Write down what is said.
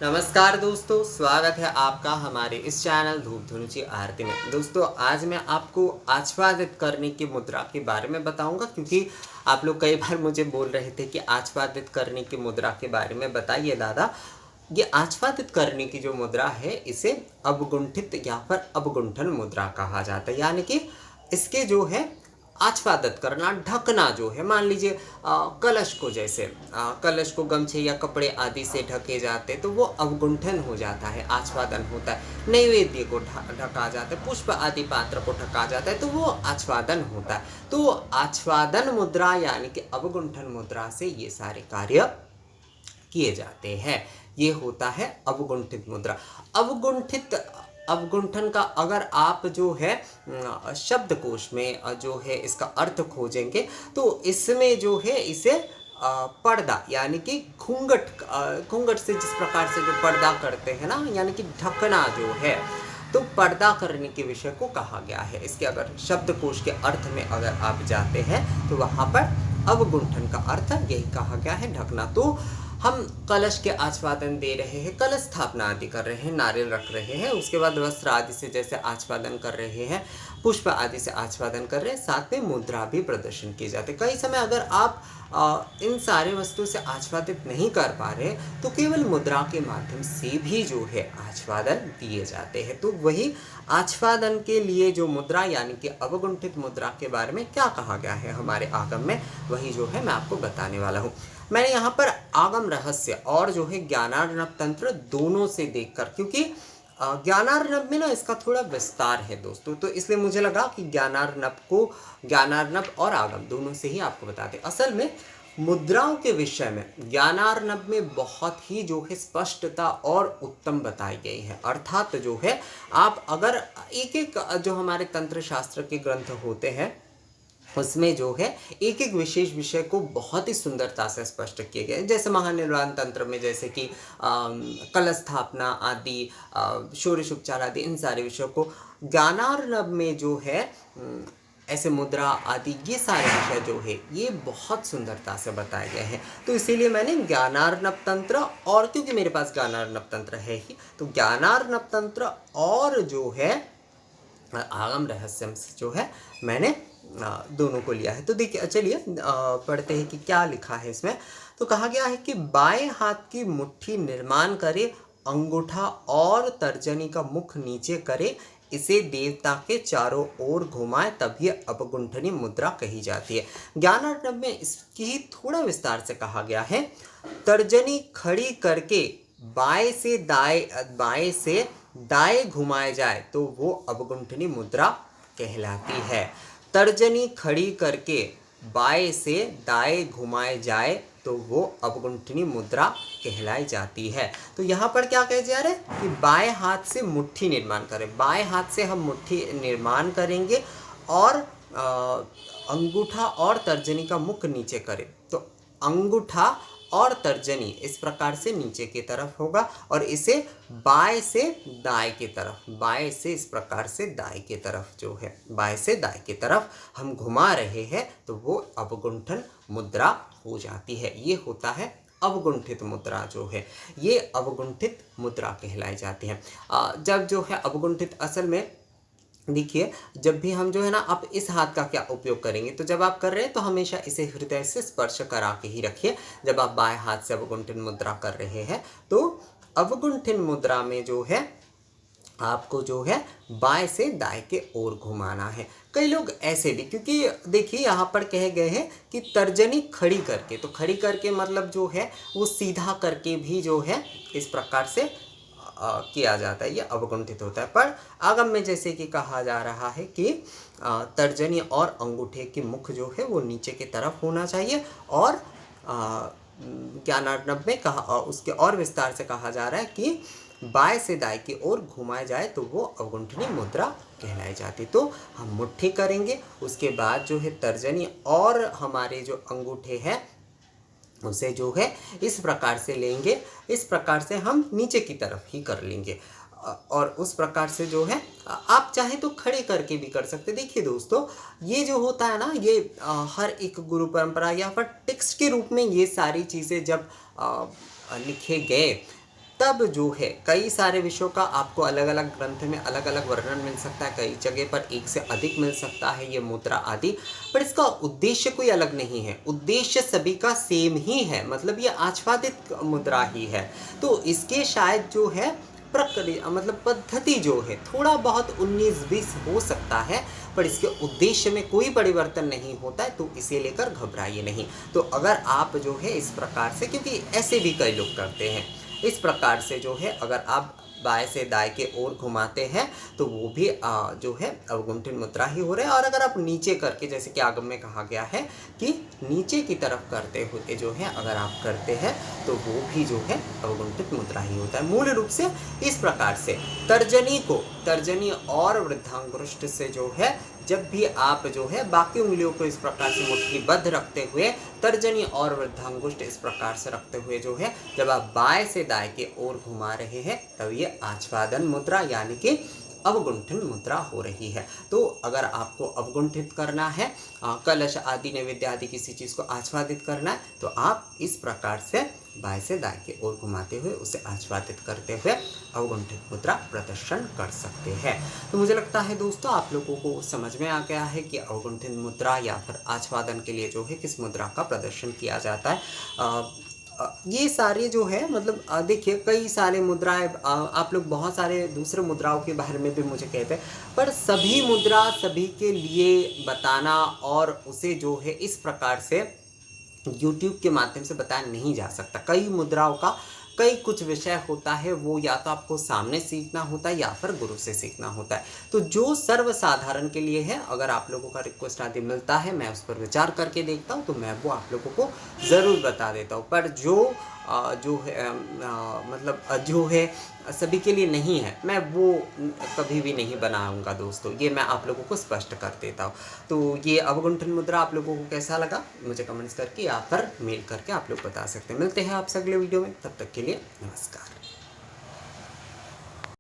नमस्कार दोस्तों, स्वागत है आपका हमारे इस चैनल धूप धुनुची आरती में। दोस्तों, आज मैं आपको आच्छादित करने की मुद्रा के बारे में बताऊंगा, क्योंकि आप लोग कई बार मुझे बोल रहे थे कि आच्छादित करने की मुद्रा के बारे में बताइए दादा। ये आच्छादित करने की जो मुद्रा है इसे अवगुंठित या फिर अवगुंठन मुद्रा कहा जाता है। यानी कि इसके जो है आच्छादित करना, ढकना जो है, मान लीजिए कलश को, जैसे कलश को गमछे या कपड़े आदि से ढके जाते तो वो अवगुंठन हो जाता है, आच्छादन होता है। नैवेद्य को ढका जाता है, पुष्प आदि पात्र को ढका जाता है तो वो आच्छादन होता है। तो आच्छादन मुद्रा यानी कि अवगुंठन मुद्रा से ये सारे कार्य किए जाते हैं। ये होता है अवगुंठित मुद्रा। अवगुंठित अवगुंठन का अगर आप जो है शब्दकोश में जो है इसका अर्थ खोजेंगे तो इसमें जो है इसे पर्दा यानी कि घूंघट से जिस प्रकार से जो पर्दा करते हैं ना, यानी कि ढकना जो है, तो पर्दा करने के विषय को कहा गया है। इसके अगर शब्दकोश के अर्थ में अगर आप जाते हैं तो वहां पर अवगुंठन का अर्थ यही कहा गया है, ढकना। तो हम कलश के आच्छादन दे रहे हैं, कलश स्थापना आदि कर रहे हैं, नारियल रख रहे हैं, उसके बाद वस्त्र आदि से जैसे आच्छादन कर रहे हैं, पुष्प आदि से आच्छादन कर रहे हैं, साथ में मुद्रा भी प्रदर्शन किए जाते हैं। कई समय अगर आप इन सारे वस्तुओं से आच्छादित नहीं कर पा रहे तो केवल मुद्रा के माध्यम से भी जो है आच्छादन दिए जाते हैं। तो वही आच्छादन के लिए जो मुद्रा यानी कि अवगुंठित मुद्रा के बारे में क्या कहा गया है हमारे आगम में, वही जो है मैं आपको बताने वाला हूँ। मैंने यहाँ पर आगम रहस्य और जो है ज्ञानार्णव तंत्र दोनों से देखकर, क्योंकि ज्ञानार्णव में ना इसका थोड़ा विस्तार है दोस्तों, तो इसलिए मुझे लगा कि ज्ञानार्णव और आगम दोनों से ही आपको बताते। असल में मुद्राओं के विषय में ज्ञानार्णव में बहुत ही जो है स्पष्टता और उत्तम बताई गई है। अर्थात जो है आप अगर एक एक जो हमारे तंत्र शास्त्र के ग्रंथ होते हैं उसमें जो है एक एक विशेष विषय को बहुत ही सुंदरता से स्पष्ट किए गए। जैसे महानिर्वाण तंत्र में जैसे कि कलश स्थापना आदि, षोडश उपचार आदि, इन सारे विषयों को ज्ञानार्णव में जो है ऐसे मुद्रा आदि ये सारे विषय जो है ये बहुत सुंदरता से बताए गए हैं। तो इसीलिए मैंने ज्ञानार्णव तंत्र, और क्योंकि मेरे पास ज्ञानार्णव तंत्र है ही, तो ज्ञानार्णव तंत्र और जो है आगम रहस्यम जो है मैंने दोनों को लिया है। तो देखिए, चलिए पढ़ते हैं कि क्या लिखा है इसमें। तो कहा गया है कि बाएं हाथ की मुट्ठी निर्माण करे, अंगूठा और तर्जनी का मुख नीचे करे, इसे देवता के चारों ओर घुमाए, तभी अवगुंठनी मुद्रा कही जाती है। ज्ञानार्णव में इसकी थोड़ा विस्तार से कहा गया है। तर्जनी खड़ी करके बाएं से दाएं घुमाए जाए तो वो अवगुंठनी मुद्रा कहलाती है। तर्जनी खड़ी करके बाएं से दाएं घुमाए जाए तो वो अवगुंठनी मुद्रा कहलाई जाती है। तो यहाँ पर क्या कहे जा रहा है कि बाएं हाथ से मुट्ठी निर्माण करें, बाएं हाथ से हम मुट्ठी निर्माण करेंगे और अंगूठा और तर्जनी का मुख नीचे करें। तो अंगूठा और तर्जनी इस प्रकार से नीचे की तरफ होगा और इसे बाएं से दाएं की तरफ, बाएं से इस प्रकार से दाएं की तरफ जो है, बाएं से दाएं की तरफ हम घुमा रहे हैं तो वो अवगुंठन मुद्रा हो जाती है। ये होता है अवगुंठित मुद्रा जो है, ये अवगुंठित मुद्रा कहलाई जाती है। जब जो है अवगुंठित, असल में देखिए, जब भी हम जो है ना, आप इस हाथ का क्या उपयोग करेंगे, तो जब आप कर रहे हैं तो हमेशा इसे हृदय से स्पर्श करा के ही रखिए। जब आप बाएं हाथ से अवगुंठन मुद्रा कर रहे हैं तो अवगुंठन मुद्रा में जो है आपको जो है बाएं से दाएं के ओर घुमाना है। कई लोग ऐसे भी, क्योंकि देखिए यहाँ पर कहे गए हैं कि तर्जनी खड़ी करके, तो खड़ी करके मतलब जो है वो सीधा करके भी जो है इस प्रकार से किया जाता है, ये अवगुंठित होता है। पर आगम में जैसे कि कहा जा रहा है कि तर्जनी और अंगूठे की मुख जो है वो नीचे की तरफ होना चाहिए, और ज्ञानार्णव में कहा, उसके और विस्तार से कहा जा रहा है कि बाएं से दाएं की ओर घुमाया जाए तो वो अवगुंठनी मुद्रा कहलाई जाती। तो हम मुट्ठी करेंगे, उसके बाद जो है तर्जनी और हमारे जो अंगूठे हैं उसे जो है इस प्रकार से लेंगे, इस प्रकार से हम नीचे की तरफ ही कर लेंगे और उस प्रकार से जो है आप चाहे तो खड़े करके भी कर सकते। देखिए दोस्तों, ये जो होता है ना, ये हर एक गुरु परंपरा या फिर टेक्स्ट के रूप में ये सारी चीज़ें जब लिखे गए तब जो है कई सारे विषयों का आपको अलग अलग ग्रंथ में अलग अलग वर्णन मिल सकता है, कई जगह पर एक से अधिक मिल सकता है ये मुद्रा आदि, पर इसका उद्देश्य कोई अलग नहीं है, उद्देश्य सभी का सेम ही है, मतलब ये आच्छादित मुद्रा ही है। तो इसके शायद जो है प्रक्रिया मतलब पद्धति जो है थोड़ा बहुत 19-20 हो सकता है, पर इसके उद्देश्य में कोई परिवर्तन नहीं होता है, तो इसे लेकर घबराइए नहीं। तो अगर आप जो है इस प्रकार से, क्योंकि ऐसे भी कई लोग करते हैं, इस प्रकार से जो है अगर आप बाएं से दाएं के ओर घुमाते हैं तो वो भी जो है अवगुंठन मुद्रा ही हो रहा है। और अगर आप नीचे करके, जैसे कि आगम में कहा गया है कि नीचे की तरफ करते हुए जो है अगर आप करते हैं तो वो भी जो है अवगुंठित मुद्रा ही होता है। मूल रूप से इस प्रकार से तर्जनी और वृद्धांगुष्ठ से जो है जब भी आप जो है बाकी उंगलियों को इस प्रकार से मुट्ठीबद्ध रखते हुए, तर्जनी और वृद्धांगुष्ठ इस प्रकार से रखते हुए जो है जब आप बाएं से दाएं के ओर घुमा रहे हैं तब ये आच्छादन मुद्रा यानी कि अवगुंठन मुद्रा हो रही है। तो अगर आपको अवगुंठित करना है, कलश आदि नैवेद्य आदि किसी चीज़ को आच्छादित करना है, तो आप इस प्रकार से बाएं से दाएं के ओर घुमाते हुए उसे आच्छादित करते हुए अवगुंठित मुद्रा प्रदर्शन कर सकते हैं। तो मुझे लगता है दोस्तों आप लोगों को समझ में आ गया है कि अवगुंठित मुद्रा या फिर आच्छादन के लिए जो है किस मुद्रा का प्रदर्शन किया जाता है। ये सारे जो है मतलब देखिए कई सारे मुद्राएं, आप लोग बहुत सारे दूसरे मुद्राओं के बारे में भी मुझे कहते हैं, पर सभी मुद्रा सभी के लिए बताना और उसे जो है इस प्रकार से YouTube के माध्यम से बताया नहीं जा सकता। कई मुद्राओं का कई कुछ विषय होता है, वो या तो आपको सामने सीखना होता है या फिर गुरु से सीखना होता है। तो जो सर्वसाधारण के लिए है, अगर आप लोगों का रिक्वेस्ट आदि मिलता है, मैं उस पर विचार करके देखता हूँ, तो मैं वो आप लोगों को ज़रूर बता देता हूँ। पर जो है मतलब जो है सभी के लिए नहीं है, मैं वो कभी भी नहीं बनाऊंगा दोस्तों, ये मैं आप लोगों को स्पष्ट कर देता हूँ। तो ये अवगुंठन मुद्रा आप लोगों को कैसा लगा मुझे कमेंट्स करके या फिर मेल करके आप लोग बता सकते हैं। मिलते हैं आपसे अगले वीडियो में, तब तक के लिए नमस्कार।